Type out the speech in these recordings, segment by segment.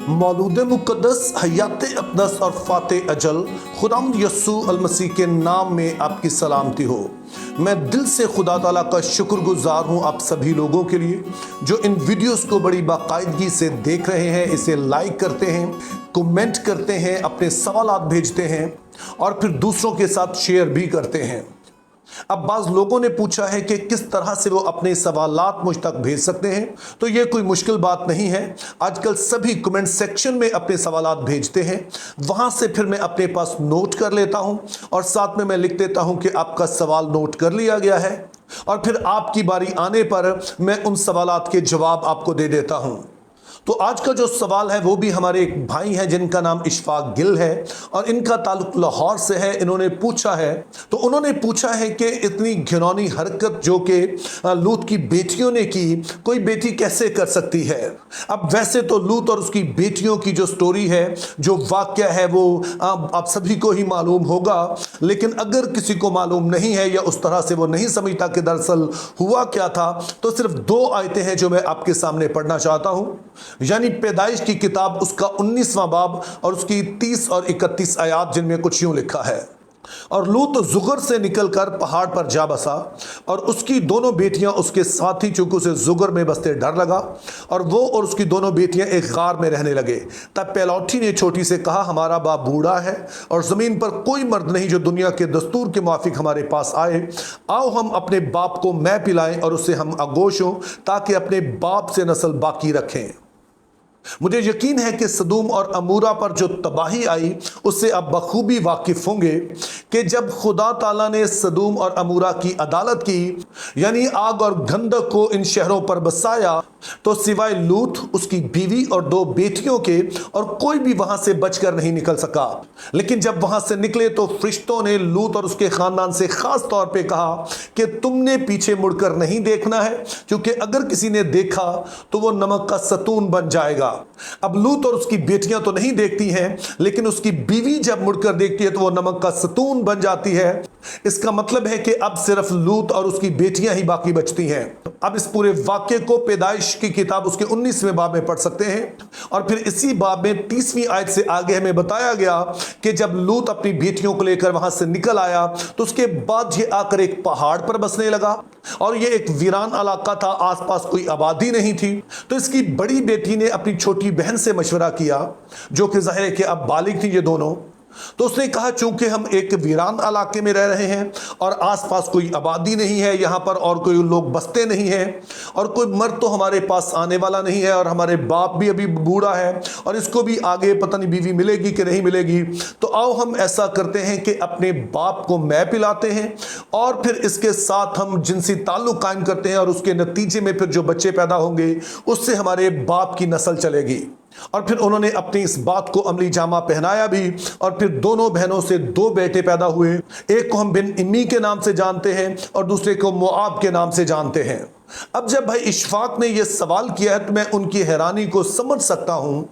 मौलूद मुक़द्दस हयात अक़दस और फ़ाते अजल खुदावंद यस्सू अल मसीह के नाम में आपकी सलामती हो। मैं दिल से खुदा ताला का शुक्रगुजार हूँ आप सभी लोगों के लिए जो इन वीडियोस को बड़ी बाकायदगी से देख रहे हैं, इसे लाइक करते हैं, कमेंट करते हैं, अपने सवालात भेजते हैं और फिर दूसरों के साथ शेयर भी करते हैं। अब बाज़ लोगों ने पूछा है कि किस तरह से वो अपने सवालात मुझ तक भेज सकते हैं, तो ये कोई मुश्किल बात नहीं है। आजकल सभी कमेंट सेक्शन में अपने सवालात भेजते हैं, वहाँ से फिर मैं अपने पास नोट कर लेता हूँ और साथ में मैं लिख देता हूँ कि आपका सवाल नोट कर लिया गया है और फिर आपकी बारी आने पर मैं उन सवालात के जवाब आपको दे देता हूँ। तो आज का जो सवाल है वो भी हमारे एक भाई हैं जिनका नाम इशफाक गिल है और इनका ताल्लुक लाहौर से है। उन्होंने पूछा है कि इतनी घिनौनी हरकत जो कि लूत की बेटियों ने की, कोई बेटी कैसे कर सकती है। अब वैसे तो लूत और उसकी बेटियों की जो स्टोरी है, जो वाक़या है, वो आप सभी को ही मालूम होगा, लेकिन अगर किसी को मालूम नहीं है या उस तरह से वो नहीं समझता कि दरअसल हुआ क्या था, तो सिर्फ 2 आयतें हैं जो मैं आपके सामने पढ़ना चाहता हूँ। यानी पैदाइश की किताब उसका 19वां बाब और उसकी 30 और 31 आयात, जिनमें कुछ यूं लिखा है। और लूत जुगर से निकलकर पहाड़ पर जा बसा और उसकी दोनों बेटियां उसके साथ ही, चूंकि उसे जुगर में बसते डर लगा, और वो और उसकी दोनों बेटियां एक गार में रहने लगे। तब पैलौठी ने छोटी से कहा, हमारा बाप बूढ़ा है और ज़मीन पर कोई मर्द नहीं जो दुनिया के दस्तूर के मुआफिक हमारे पास आए। आओ हम अपने बाप को मैं पिलाएं और उससे हम आगोश हों, ताकि अपने बाप से नस्ल बाकी रखें। मुझे यकीन है कि सदूम और अमूरा पर जो तबाही आई उससे आप बखूबी वाकिफ होंगे कि जब खुदा ताला ने सदूम और अमूरा की अदालत की, यानी आग और गंधक को इन शहरों पर बसाया, तो सिवाय लूत, उसकी बीवी और 2 बेटियों के और कोई भी वहां से बचकर नहीं निकल सका। लेकिन जब वहां से निकले तो फरिश्तों ने लूत और उसके खानदान से खास तौर पे कहा कि तुमने पीछे मुड़कर नहीं देखना है, क्योंकि अगर किसी ने देखा तो वो नमक का सतून बन जाएगा। अब लूत और उसकी बेटियां तो नहीं देखती हैं, लेकिन उसकी बीवी जब मुड़कर देखती है तो वो नमक का सतून बन जाती है। इसका मतलब है कि अब सिर्फ लूत और उसकी बेटियां ही बाकी बचती हैं। अब इस पूरे वाक्य को पैदाइश की किताब उसके 19वें बाब में पढ़ सकते हैं और फिर इसी बाब में 30वीं आयत से आगे हमें बताया गया कि जब लूत अपनी बेटियों को लेकर वहां से निकल आया तो उसके बाद ये आकर एक पहाड़ पर बसने लगा और ये एक वीरान इलाका था, आसपास कोई आबादी नहीं थी। तो इसकी बड़ी बेटी ने अपनी छोटी बहन से मशवरा किया, जो कि जाहिर है कि अब बालिग थी ये दोनों। तो उसने कहा, चूंकि हम एक वीरान इलाके में रह रहे हैं और आसपास कोई आबादी नहीं है यहाँ पर और कोई लोग बसते नहीं हैं और कोई मर्द तो हमारे पास आने वाला नहीं है और हमारे बाप भी अभी बूढ़ा है और इसको भी आगे पता नहीं बीवी मिलेगी कि नहीं मिलेगी, तो आओ हम ऐसा करते हैं कि अपने बाप को मैं पिलाते हैं और फिर इसके साथ हम जिनसी ताल्लुक कायम करते हैं और उसके नतीजे में फिर जो बच्चे पैदा होंगे उससे हमारे बाप की नस्ल चलेगी। और फिर उन्होंने अपनी इस बात को अमली जामा पहनाया भी और फिर दोनों बहनों से 2 बेटे पैदा हुए। एक को हम बिन इम्मी के नाम से जानते हैं और दूसरे को मुआब के नाम से जानते हैं। अब जब भाई इशफाक ने यह सवाल किया है तो मैं उनकी हैरानी को समझ सकता हूं,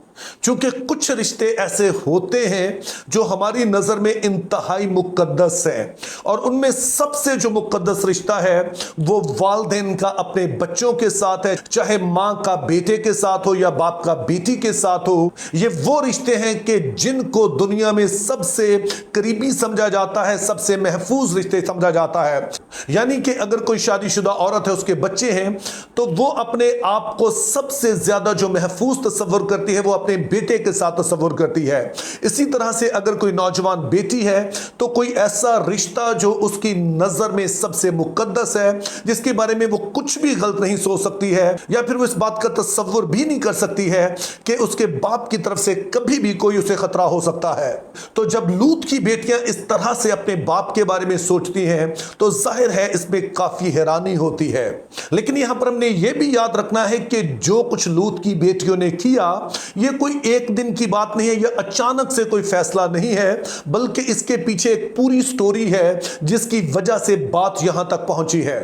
क्योंकि कुछ रिश्ते ऐसे होते हैं जो हमारी नज़र में इंतहाई मुक़द्दस है और उनमें सबसे जो मुक़द्दस रिश्ता है वो वालिदैन का अपने बच्चों के साथ है, चाहे माँ का बेटे के साथ हो या बाप का बेटी के साथ हो। ये वो रिश्ते हैं कि जिनको दुनिया में सबसे करीबी समझा जाता है, सबसे महफूज रिश्ते समझा जाता है। यानी कि अगर कोई शादीशुदा औरत है, उसके बच्चे हैं, तो वो अपने आप को सबसे ज्यादा जो महफूज तस्वुर करती है वो अपने बेटे के साथ तस्वुर करती है। इसी तरह से अगर कोई नौजवान बेटी है तो कोई ऐसा रिश्ता जो उसकी नजर में सबसे मुकद्दस है, जिसके बारे में वो कुछ भी गलत नहीं सोच सकती है या फिर वो इस बात का तस्वुर भी नहीं कर सकती है कि उसके बाप की तरफ से कभी भी कोई उसे खतरा हो सकता है। तो जब लूत की बेटियां इस तरह से अपने बाप के बारे में सोचती हैं तो जाहिर है इसमें काफी हैरानी होती है। लेकिन यहां पर हमने यह भी याद रखना है कि जो कुछ लूत की बेटियों ने किया यह कोई एक दिन की बात नहीं है, यह अचानक से कोई फैसला नहीं है, बल्कि इसके पीछे एक पूरी स्टोरी है जिसकी वजह से बात यहां तक पहुंची है।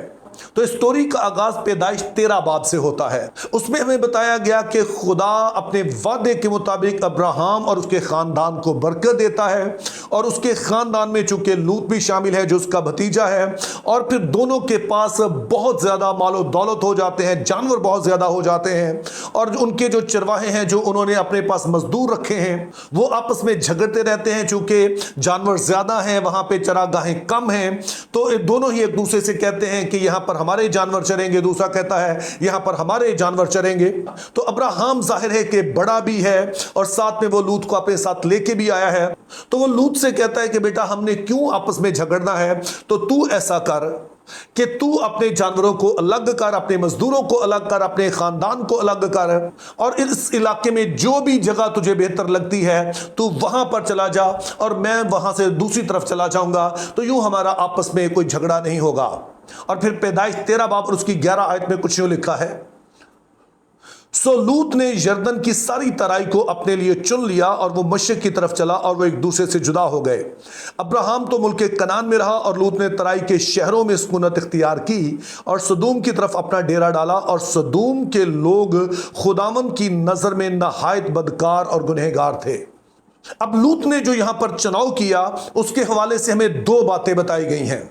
तो स्टोरी का आगाज पैदाइश 13 बाब से होता है। उसमें हमें बताया गया कि खुदा अपने वादे के मुताबिक अब्राहम और उसके खानदान को बरकत देता है, और उसके खानदान में चूंकि लूत भी शामिल है जो उसका भतीजा है, और फिर दोनों के पास बहुत ज्यादा मालो दौलत हो जाते हैं, जानवर बहुत ज्यादा हो जाते हैं, और उनके जो चरवाहे हैं जो उन्होंने अपने पास मजदूर रखे हैं वो आपस में झगड़ते रहते हैं। चूंकि जानवर ज्यादा हैं, वहां पे चरागाहें कम हैं, तो दोनों ही एक दूसरे से कहते हैं कि यहां पर हमारे जानवर चरेंगे, दूसरा कहता है यहां पर हमारे जानवर चरेंगे। तो अब्राहम जाहिर है कि बड़ा भी है और साथ में वो लूत को अपने साथ लेके भी आया है। तो वो लूत से कहता है कि बेटा हमने क्यों आपस में झगड़ना है, तो तू ऐसा कर कि तू अपने जानवरों को अलग कर, अपने मजदूरों को अलग कर, अपने खानदान को अलग कर, और इस इलाके में जो भी जगह तुझे बेहतर लगती है तू वहां पर चला जा और मैं वहां से दूसरी तरफ चला जाऊंगा, तो यूं हमारा आपस में कोई झगड़ा नहीं होगा। और फिर पैदाइश 13 बाब और उसकी 11 आयत में कुछ यूं लिखा है, सो लूत ने यरदन की सारी तराई को अपने लिए चुन लिया और वो मशरिक की तरफ चला और वो एक दूसरे से जुदा हो गए। अब्राहम तो मुल्क कनान में रहा और लूत ने तराई के शहरों में सुकूनत इख्तियार की और सदूम की तरफ अपना डेरा डाला, और सदूम के लोग खुदावंद की नजर में नहायत बदकार और गुनहगार थे। अब लूत ने जो यहां पर चुनाव किया उसके हवाले से हमें 2 बातें बताई गई हैं।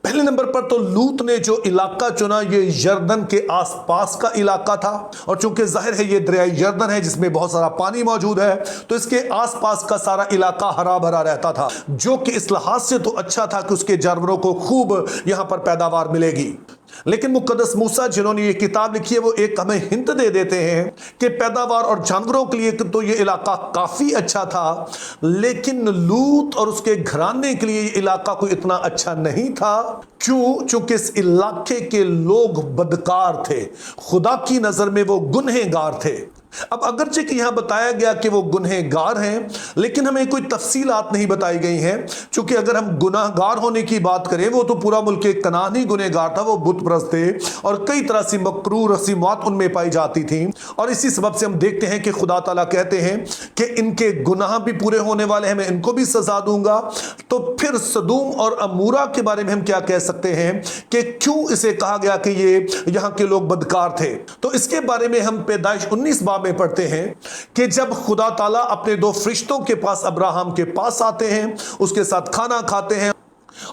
पहले नंबर पर तो लूत ने जो इलाका चुना ये यरदन के आसपास का इलाका था, और चूंकि जाहिर है ये दरिया यरदन है जिसमें बहुत सारा पानी मौजूद है, तो इसके आसपास का सारा इलाका हरा भरा रहता था, जो कि इस लिहाज से तो अच्छा था कि उसके जानवरों को खूब यहां पर पैदावार मिलेगी। लेकिन मुकद्दस मूसा जिन्होंने ये किताब लिखी है वो एक हमें हिंट दे देते हैं कि पैदावार और जानवरों के लिए तो ये इलाका काफी अच्छा था, लेकिन लूत और उसके घराने के लिए ये इलाका कोई इतना अच्छा नहीं था। क्यों? चूंकि इस इलाके के लोग बदकार थे, खुदा की नजर में वो गुनहगार थे। अब अगरचे कि यहां बताया गया कि वो गुनहगार हैं, लेकिन हमें कोई तफसीलात नहीं बताई गई हैं। चूंकि अगर हम गुनाहगार होने की बात करें, वो तो पूरा मुल्क कनान ही गुनहगार था, वो बुत परस्त थे और कई तरह से मकरूह रस्मात उनमें पाई जाती थी, और इसी सबब से हम देखते हैं कि खुदा ताला कहते हैं कि इनके गुनाह भी पूरे होने वाले हैं, मैं इनको भी सजा दूंगा। तो फिर सदूम और अमूरा के बारे में हम क्या कह सकते हैं कि क्यों इसे कहा गया कि ये यहां के लोग बदकार थे? तो इसके बारे में हम पैदाइश 19 बाब में पढ़ते हैं कि जब खुदा ताला अपने 2 फरिश्तों के पास अब्राहम के पास आते हैं, उसके साथ खाना खाते हैं,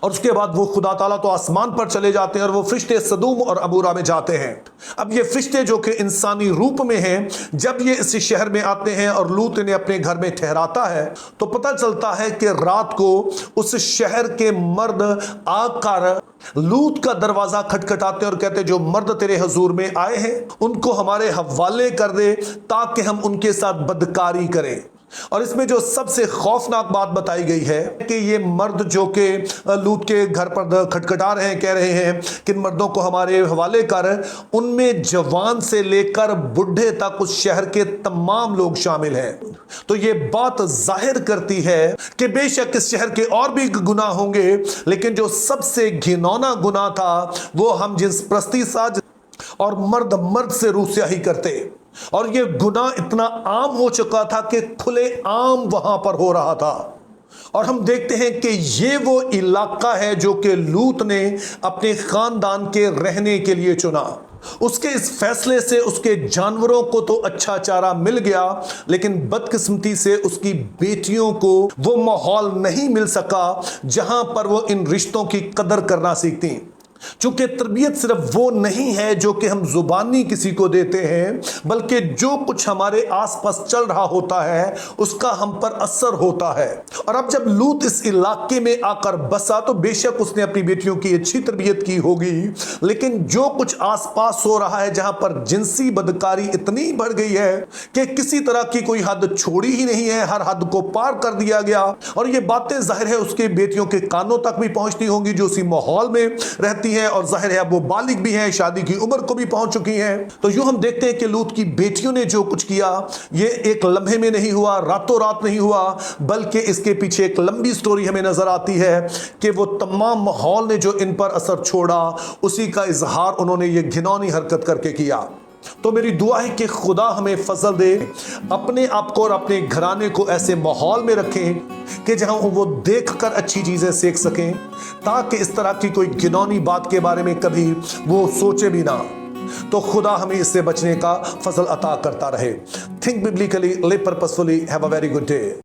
और उसके बाद वो खुदा ताला तो आसमान पर चले जाते हैं और वो फरिश्ते सदूम और अबूरा में जाते हैं। अब ये फरिश्ते जो कि इंसानी रूप में हैं, जब ये इस शहर में आते हैं और लूत इन्हें अपने घर में ठहराता है, तो पता चलता है कि रात को उस शहर के मर्द आकर लूत का दरवाजा खटखटाते और कहते जो मर्द तेरे हजूर में आए हैं उनको हमारे हवाले कर दे ताकि हम उनके साथ बदकारी करें। और इसमें जो सबसे खौफनाक बात बताई गई है कि ये मर्द जो कि लूत के घर पर खटखटा रहे हैं, कह रहे हैं कि इन मर्दों को हमारे हवाले कर, उनमें जवान से लेकर बुढ़े तक उस शहर के तमाम लोग शामिल हैं। तो ये बात जाहिर करती है कि बेशक इस शहर के और भी गुनाह होंगे, लेकिन जो सबसे घिनौना गुनाह था वो हम जिन्स प्रस्ती साज और मर्द मर्द से रूसियाही करते, और ये गुनाह इतना आम हो चुका था कि खुले आम वहां पर हो रहा था। और हम देखते हैं कि ये वो इलाका है जो कि लूत ने अपने खानदान के रहने के लिए चुना। उसके इस फैसले से उसके जानवरों को तो अच्छा चारा मिल गया, लेकिन बदकिस्मती से उसकी बेटियों को वो माहौल नहीं मिल सका जहां पर वो इन रिश्तों की कदर करना सीखती। चूंकि तरबियत सिर्फ वो नहीं है जो कि हम जुबानी किसी को देते हैं, बल्कि जो कुछ हमारे आसपास चल रहा होता है उसका हम पर असर होता है। और अब जब लूत इस इलाके में आकर बसा तो बेशक उसने अपनी बेटियों की अच्छी तरबियत की होगी, लेकिन जो कुछ आसपास हो रहा है जहां पर जिनसी बदकारी इतनी बढ़ गई है कि किसी तरह की कोई हद छोड़ी ही नहीं है, हर हद को पार कर दिया गया। और ये बातें जाहिर है उसके बेटियों के कानों तक भी पहुंचती होंगी जो उसी माहौल में रहती हैं, और जाहिर है अब वो बालिग भी हैं, शादी की उम्र को भी पहुंच चुकी हैं। तो यूं हम देखते हैं कि लूत की बेटियों ने जो कुछ किया ये एक लम्हे में नहीं हुआ, रातों रात नहीं हुआ, बल्कि इसके पीछे एक लंबी स्टोरी हमें नजर आती है कि वो तमाम माहौल ने जो इन पर असर छोड़ा उसी का इजहार उन्होंने ये घिनौनी हरकत करके किया। तो मेरी दुआ है कि खुदा हमें फजल दे, अपने आप को और अपने घराने को ऐसे माहौल में रखें कि जहां वो देखकर अच्छी चीजें सीख सकें, ताकि इस तरह की कोई घिनौनी बात के बारे में कभी वो सोचे भी ना। तो खुदा हमें इससे बचने का फजल अता करता रहे। Think biblically, live purposefully, have a very good day.